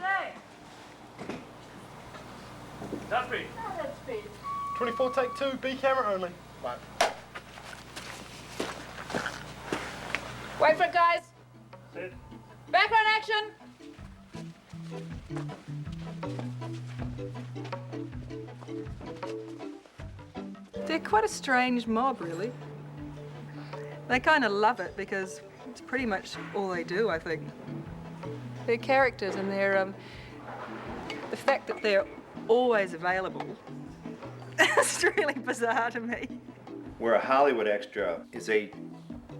Say. That's me. Oh, that's speed. 24 take 2, B camera only. Right. Wait for it, guys. Sit. Background action. They're quite a strange mob, really. They kind of love it because it's pretty much all they do, I think. They're characters, and they're the fact that they're always available is really bizarre to me. Where a Hollywood extra is a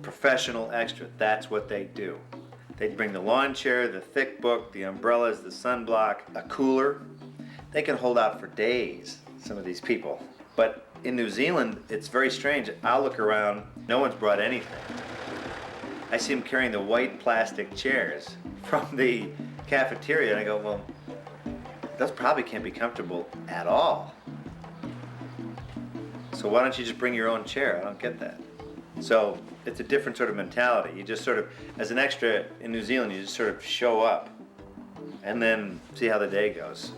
professional extra, that's what they do. They bring the lawn chair, the thick book, the umbrellas, the sunblock, a cooler. They can hold out for days, some of these people. But in New Zealand, it's very strange. I'll look around, no one's brought anything. I see them carrying the white plastic chairs from the cafeteria, and I go, well, those probably can't be comfortable at all. So why don't you just bring your own chair? I don't get that. So it's a different sort of mentality. You just sort of, as an extra in New Zealand, you just sort of show up and then see how the day goes.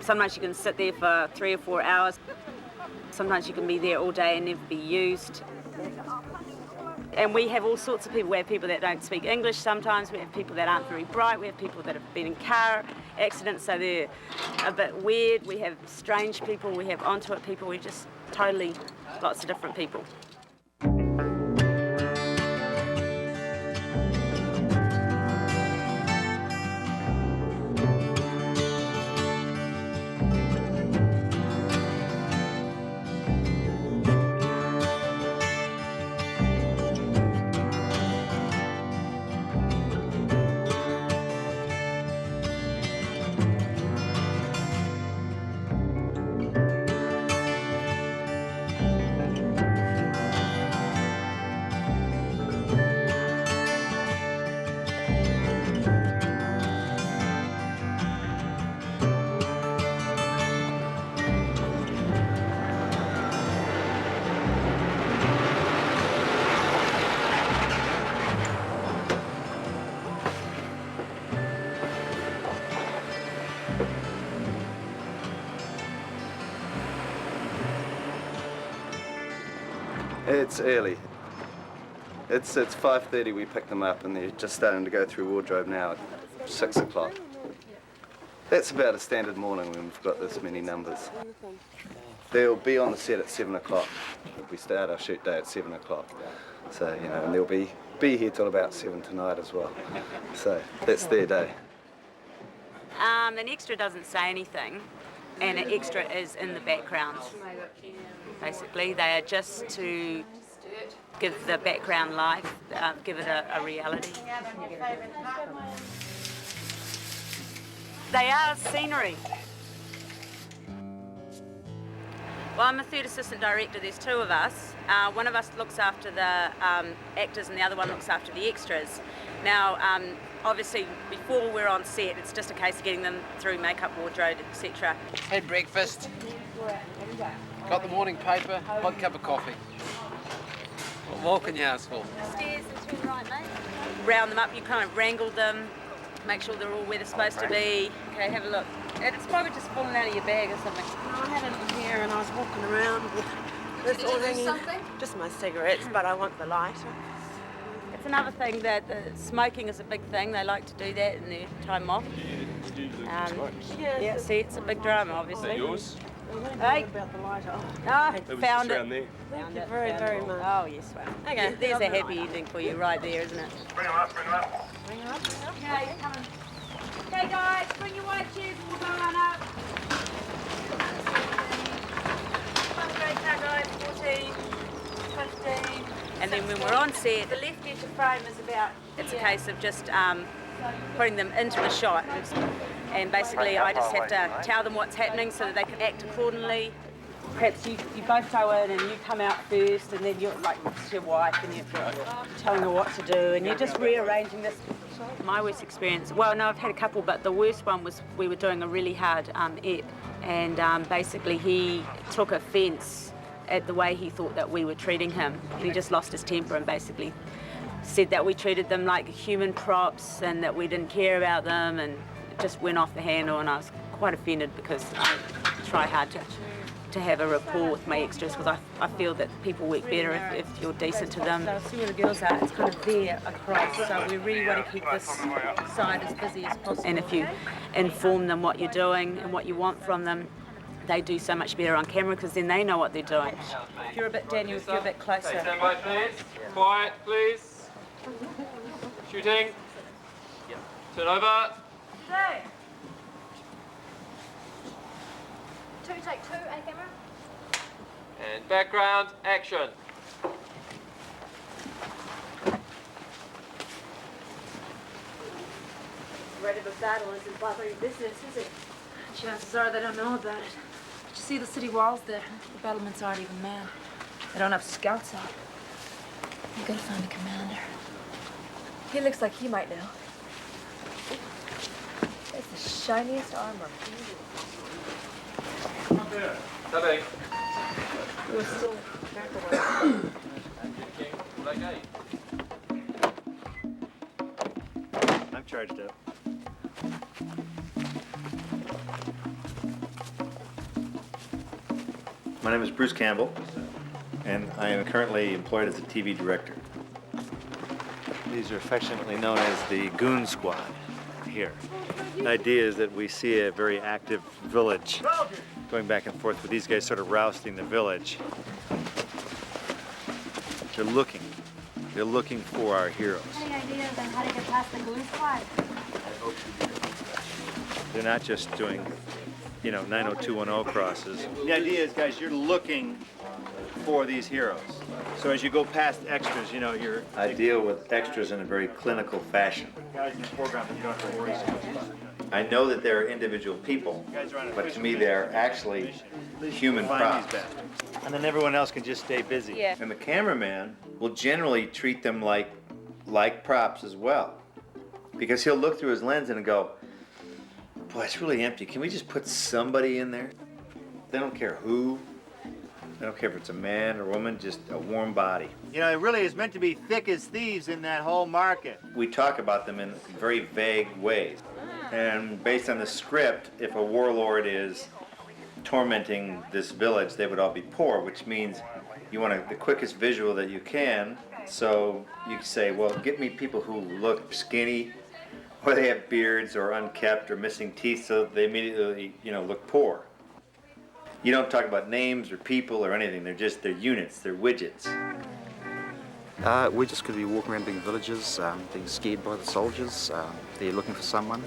Sometimes you can sit there for 3 or 4 hours. Sometimes you can be there all day and never be used. And we have all sorts of people. We have people that don't speak English sometimes. We have people that aren't very bright. We have people that have been in car accidents, so they're a bit weird. We have strange people. We have onto it people. We just totally lots of different people. It's early. It's 5:30 we picked them up, and they're just starting to go through wardrobe now at 6 o'clock. That's about a standard morning when we've got this many numbers. They'll be on the set at 7 o'clock. We start our shoot day at 7 o'clock. So, you know, and they'll be here till about 7 tonight as well. So that's their day. An extra doesn't say anything, and an extra is in the background. Basically, they are just to give the background life, give it a reality. They are scenery. Well, I'm a third assistant director. There's 2 of us. One of us looks after the actors and the other one looks after the extras. Now, obviously, before we're on set, it's just a case of getting them through makeup, wardrobe, etc. Had breakfast. Got the morning paper, hot cup of coffee. What more can you ask for? Stairs and turn right, mate. Round them up, you kind of wrangle them, make sure they're all where they're supposed to be. Okay, have a look. It's probably just falling out of your bag or something. I had it in here and I was walking around with this all hanging. Something? Just my cigarettes, but I want the lighter. It's another thing that smoking is a big thing. They like to do that in their time off. Yeah, see, it's a big drama, obviously. Is that yours? Hey. About the lighter. It was Found just it. around there. Thank you very, very much. Oh, yes, well. Okay. There's a happy ending for you right there, isn't it? Bring them up, bring them up. Bring it up, bring it up. Okay, you're coming. Okay, guys, bring your white chairs and we'll go on up. Great car, guys, 14, 15. And then when we're on set, the left edge of frame is about, it's a case of just putting them into the shot. And basically I just have to tell them what's happening so that they can act accordingly. Perhaps you both go in and you come out first, and then you're like, it's your wife and you're telling her what to do, and you're just rearranging this. My worst experience, well, no, I've had a couple, but the worst one was we were doing a really hard ep, and basically he took offence at the way he thought that we were treating him. He just lost his temper and basically said that we treated them like human props and that we didn't care about them, and it just went off the handle, and I was quite offended because I try hard to have a rapport with my extras because I feel that people work better if you're decent to them. So see where the girls are, it's kind of there across, so we really want to keep this side as busy as possible. And if you inform them what you're doing and what you want from them, they do so much better on camera because then they know what they're doing. If you're a bit, Daniel, if you're a bit closer. Stand by, please. Quiet, please. Shooting. Turn over. Today. 2, take 2, camera. And background, action. Ready to battle isn't bothering business, is it? Chances are they don't know about it. But you see the city walls there? The battlements aren't even manned. They don't have scouts out. You gotta find a commander. He looks like he might know. It's the shiniest armor. Tapping. We're still I'm charged up. My name is Bruce Campbell, and I am currently employed as a TV director. These are affectionately known as the Goon Squad here. The idea is that we see a very active village going back and forth with these guys sort of rousting the village. They're looking for our heroes. Any ideas on how to get past the Goon Squad? They're not just doing, 90210 crosses. The idea is, guys, you're looking for these heroes. So as you go past extras, you're... I deal with extras in a very clinical fashion. Guys in the foreground that you don't have to worry so much about. I know that they're individual people, but to me they're actually human props. And then everyone else can just stay busy. Yeah. And the cameraman will generally treat them like props as well. Because he'll look through his lens and go, boy, it's really empty. Can we just put somebody in there? They don't care who. They don't care if it's a man or woman, just a warm body. It really is meant to be thick as thieves in that whole market. We talk about them in very vague ways. And based on the script, if a warlord is tormenting this village, they would all be poor, which means you want the quickest visual that you can. So you can say, well, get me people who look skinny, or they have beards, or unkept, or missing teeth, so they immediately, look poor. You don't talk about names or people or anything. They're units. They're widgets. We're just going to be walking around big villages, being scared by the soldiers. They're looking for someone.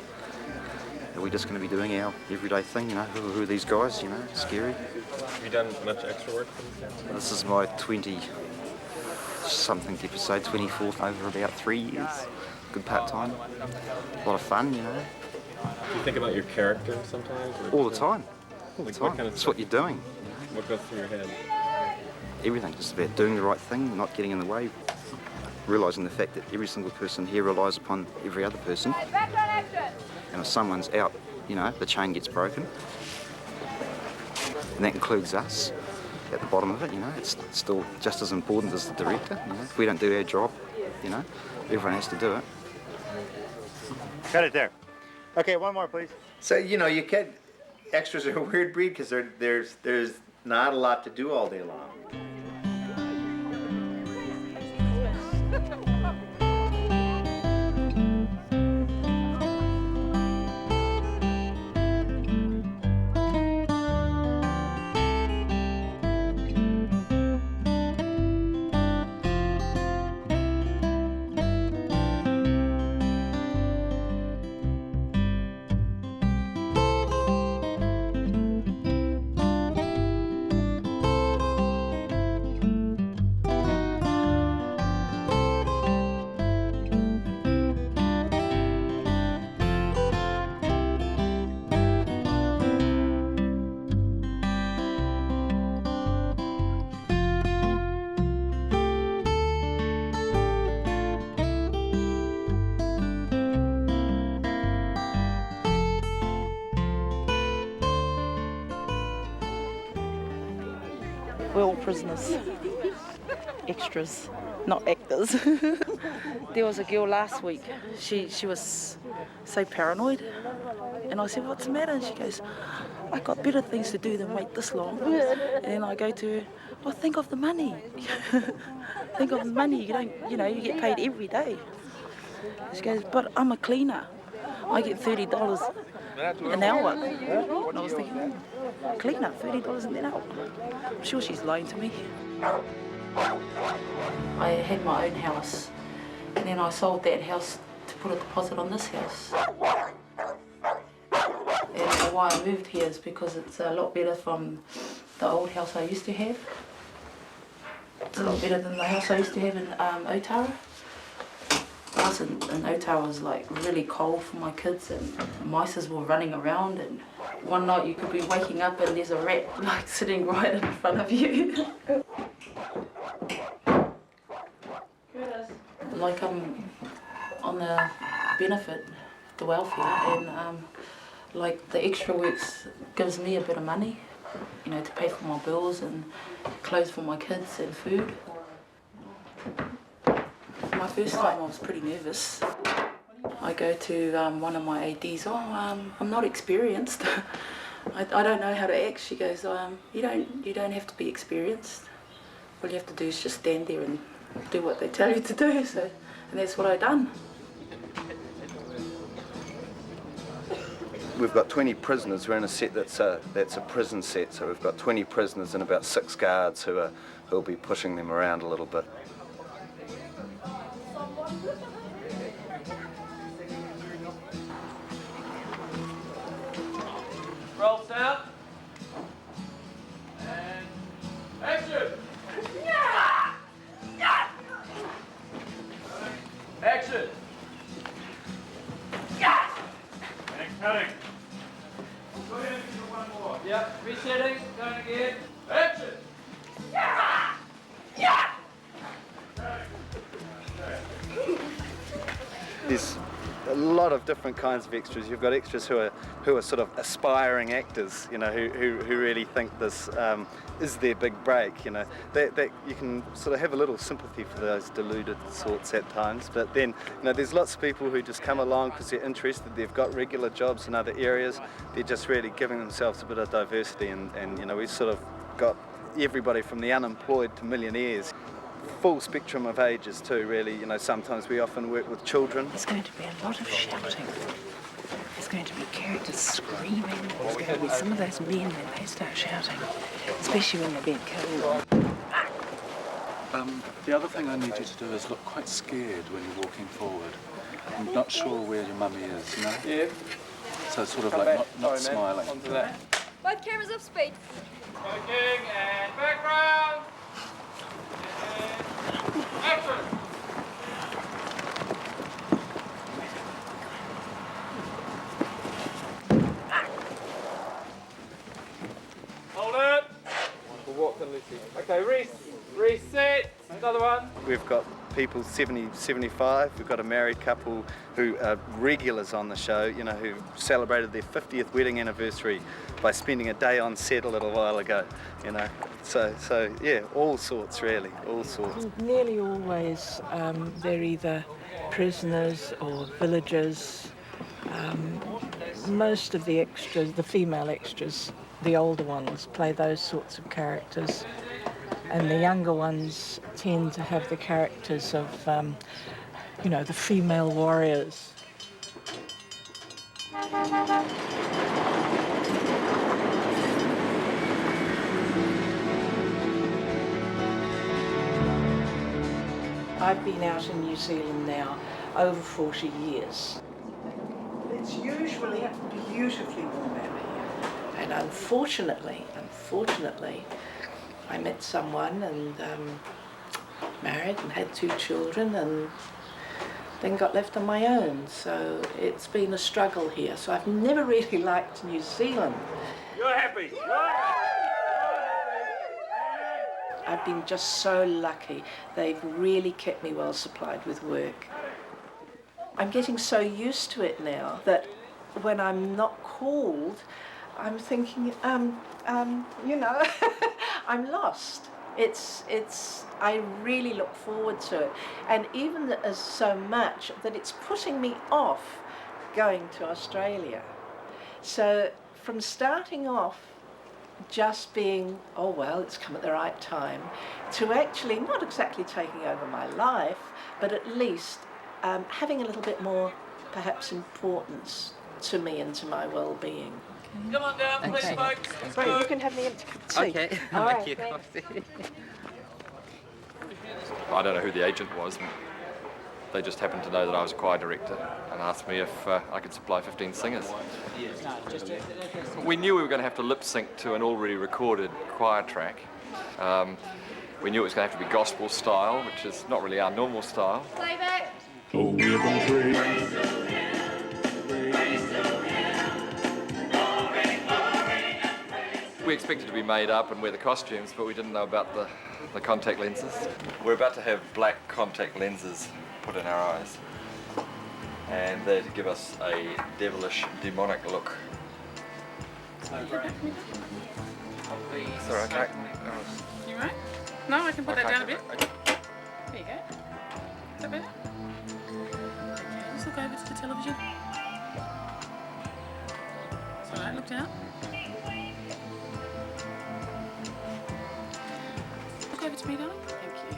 We're just going to be doing our everyday thing, who are these guys, scary. Have you done much extra work for these guys? This is my 20-something episode, 24th over about 3 years. Good part-time. A lot of fun, Do you think about your character sometimes? All the time. All the Like time. what kind of It's what you're doing. What goes through your head? Everything, just about doing the right thing, not getting in the way. Realising the fact that every single person here relies upon every other person. Background action. And if someone's out, the chain gets broken. And that includes us at the bottom of it, It's still just as important as the director, If we don't do our job, everyone has to do it. Cut it there. Okay, one more, please. So, extras are a weird breed because there's not a lot to do all day long. We're all prisoners, extras, not actors. There was a girl last week, she was so paranoid, and I said, what's the matter? And she goes, I got better things to do than wait this long. And then I go to her, well, think of the money. Think of the money, you get paid every day. She goes, but I'm a cleaner. I get $30 an hour. And I was thinking, cleaner, $30 an hour. I'm sure she's lying to me. I had my own house, and then I sold that house to put a deposit on this house. And why I moved here is because it's a lot better from the old house I used to have. It's a lot better than the house I used to have in Otara. The house in Otara was like really cold for my kids, and mice were running around, and one night you could be waking up and there's a rat like sitting right in front of you. Like I'm on the benefit, the welfare, and like the extra works gives me a bit of money, to pay for my bills and clothes for my kids and food. My first time I was pretty nervous. I go to one of my ADs, I'm not experienced. I don't know how to act. She goes, you don't have to be experienced. All you have to do is just stand there and do what they tell you to do. So, and that's what I done. We've got 20 prisoners. We're in a set that's a prison set, so we've got 20 prisoners and about 6 guards who'll be pushing them around a little bit. Roll sound. And action. Action. And cutting. Go ahead and do one more. Yep, resetting, going again. Action. There's a lot of different kinds of extras. You've got extras who are sort of aspiring actors, who really think this is their big break. That you can sort of have a little sympathy for those deluded sorts at times. But then, there's lots of people who just come along because they're interested. They've got regular jobs in other areas. They're just really giving themselves a bit of diversity, and we've sort of got everybody from the unemployed to millionaires. Full spectrum of ages too, really. Sometimes we often work with children. There's going to be a lot of shouting. There's going to be characters screaming. There's going to be some of those men when they start shouting, especially when they're being killed. The other thing I need you to do is look quite scared when you're walking forward. I'm not sure where your mummy is, Yeah. So sort of like not smiling. Onto that. Both cameras up speed. Looking and background. Action! Hold it. We'll walk to Lucy. Okay, reset. Another one. We've got people 70, 75. We've got a married couple who are regulars on the show, who celebrated their 50th wedding anniversary by spending a day on set a little while ago, So yeah, all sorts really, all sorts. Nearly always they're either prisoners or villagers. Most of the extras, the female extras, the older ones, play those sorts of characters. And the younger ones tend to have the characters of, the female warriors. I've been out in New Zealand now over 40 years. It's usually beautifully warm out here. And unfortunately, I met someone and married and had 2 children and then got left on my own. So it's been a struggle here. So I've never really liked New Zealand. You're happy. I've been just so lucky. They've really kept me well supplied with work. I'm getting so used to it now that when I'm not called, I'm thinking, I'm lost. I really look forward to it, and even as so much that it's putting me off going to Australia. So from starting off just being, oh well, it's come at the right time, to actually not exactly taking over my life, but at least having a little bit more perhaps importance to me and to my well-being. Come on down, please, folks. Right, you can have me a cup of tea. Okay, All I'll right, make you a thanks. coffee. I don't know who the agent was. They just happened to know that I was a choir director and asked me if I could supply 15 singers. We knew we were going to have to lip sync to an already recorded choir track. We knew it was going to have to be gospel style, which is not really our normal style. Playback. Oh, we're gonna praise. We expected to be made up and wear the costumes, but we didn't know about the contact lenses. We're about to have black contact lenses put in our eyes, and they're to give us a devilish, demonic look. Sorry, okay. You right? No, I can put that down a bit. There you go. Is that better? Okay, just look over to the television. It's alright, look down. Look over to me, darling. Thank you.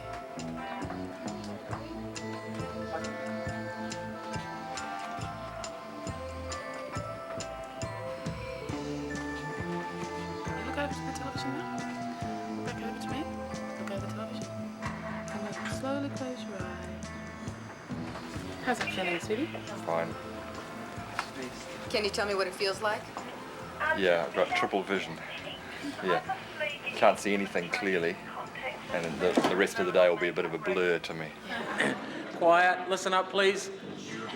Look over to the television now. Look back over to me. Look over the television. And then slowly close your eye. How's it feeling, sweetie? Fine. Can you tell me what it feels like? Yeah, I've got triple vision. Yeah, can't see anything clearly, and the rest of the day will be a bit of a blur to me. Quiet, listen up, please.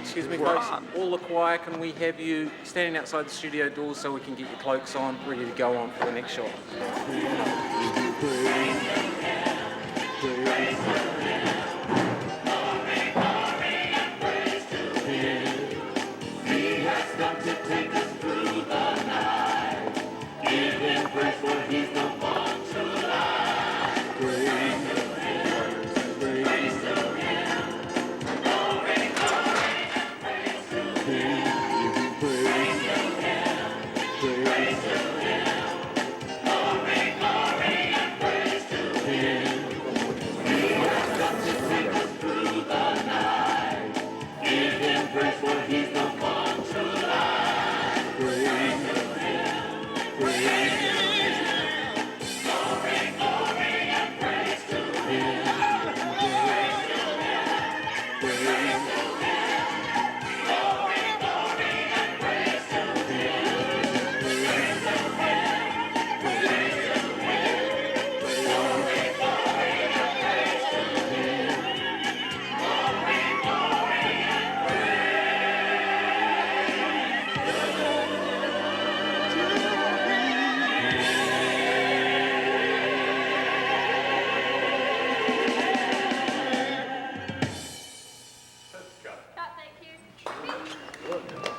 Excuse me, folks. All the choir, can we have you standing outside the studio doors so we can get your cloaks on, ready to go on for the next shot?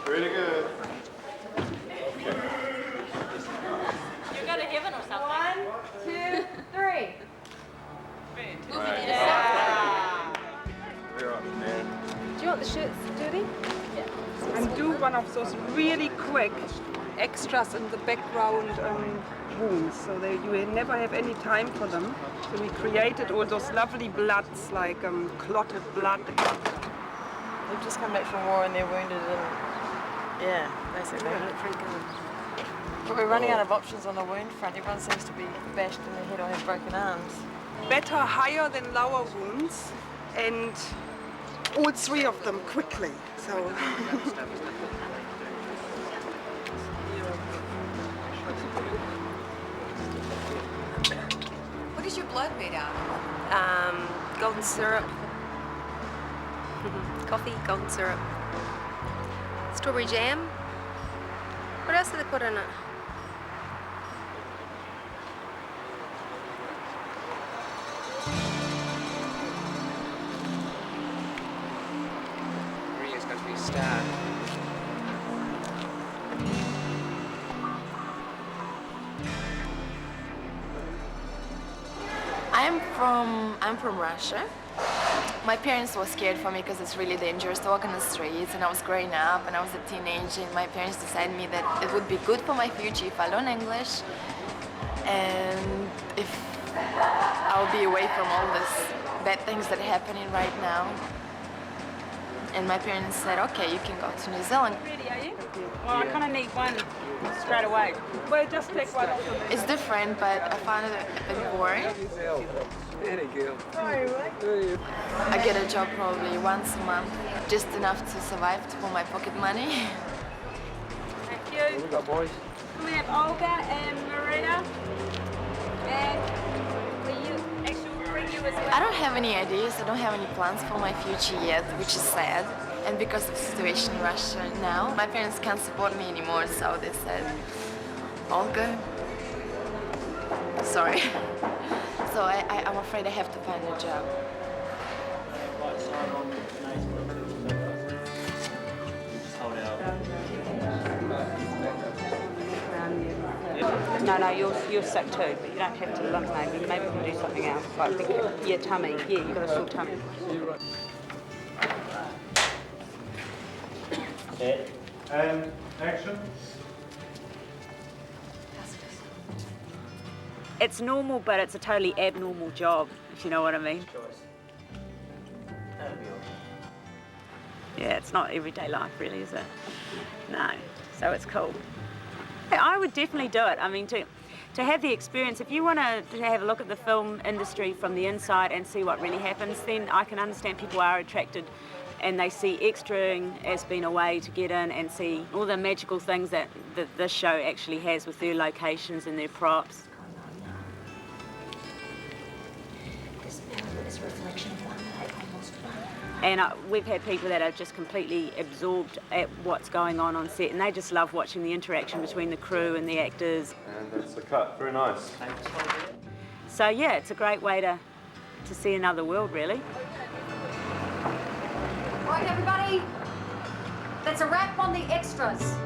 Really good. You're going to heaven or something. 1, 2, 3. Do you want the shirts dirty? Yeah. And do one of those really quick extras in the background wounds, so that you will never have any time for them. So we created all those lovely bloods, like clotted blood. They've just come back from war and they're wounded and yeah, basically. But we're running out of options on the wound front. Everyone seems to be bashed in the head or have broken arms. Better higher than lower wounds, and all three of them quickly. So. What is your blood made out of? Golden syrup. Coffee, golden syrup. Strawberry jam. What else do they put in it? Maria's going to be a star. I I'm from Russia. My parents were scared for me because it's really dangerous to walk in the streets, and I was growing up and I was a teenager, and my parents decided me that it would be good for my future if I learn English and if I'll be away from all these bad things that are happening right now. And my parents said, okay, you can go to New Zealand. Ready, are you? Well, I kind of need one straight away. Well, just pick one. It's different, but I found it a bit boring. I get a job probably once a month, just enough to survive for my pocket money. Thank you. What we got, boys? We have Olga and Marina. And will you actually bring you as well? I don't have any ideas, I don't have any plans for my future yet, which is sad. And because of the situation in Russia now, my parents can't support me anymore, so they said, Olga, sorry. So I'm afraid I have to find a job. No, you're sick too, but you don't have to limp maybe. Maybe we can do something else. Like, yeah, tummy. Yeah, you've got a sore tummy. Action. It's normal, but it's a totally abnormal job, if you know what I mean. Yeah, it's not everyday life really, is it? No, so it's cool. I would definitely do it. I mean, to have the experience, if you want to have a look at the film industry from the inside and see what really happens, then I can understand people are attracted and they see extraing as being a way to get in and see all the magical things that this show actually has with their locations and their props. And we've had people that are just completely absorbed at what's going on set, and they just love watching the interaction between the crew and the actors. And that's the cut. Very nice. So yeah, it's a great way to see another world, really. Right, everybody, that's a wrap on the extras.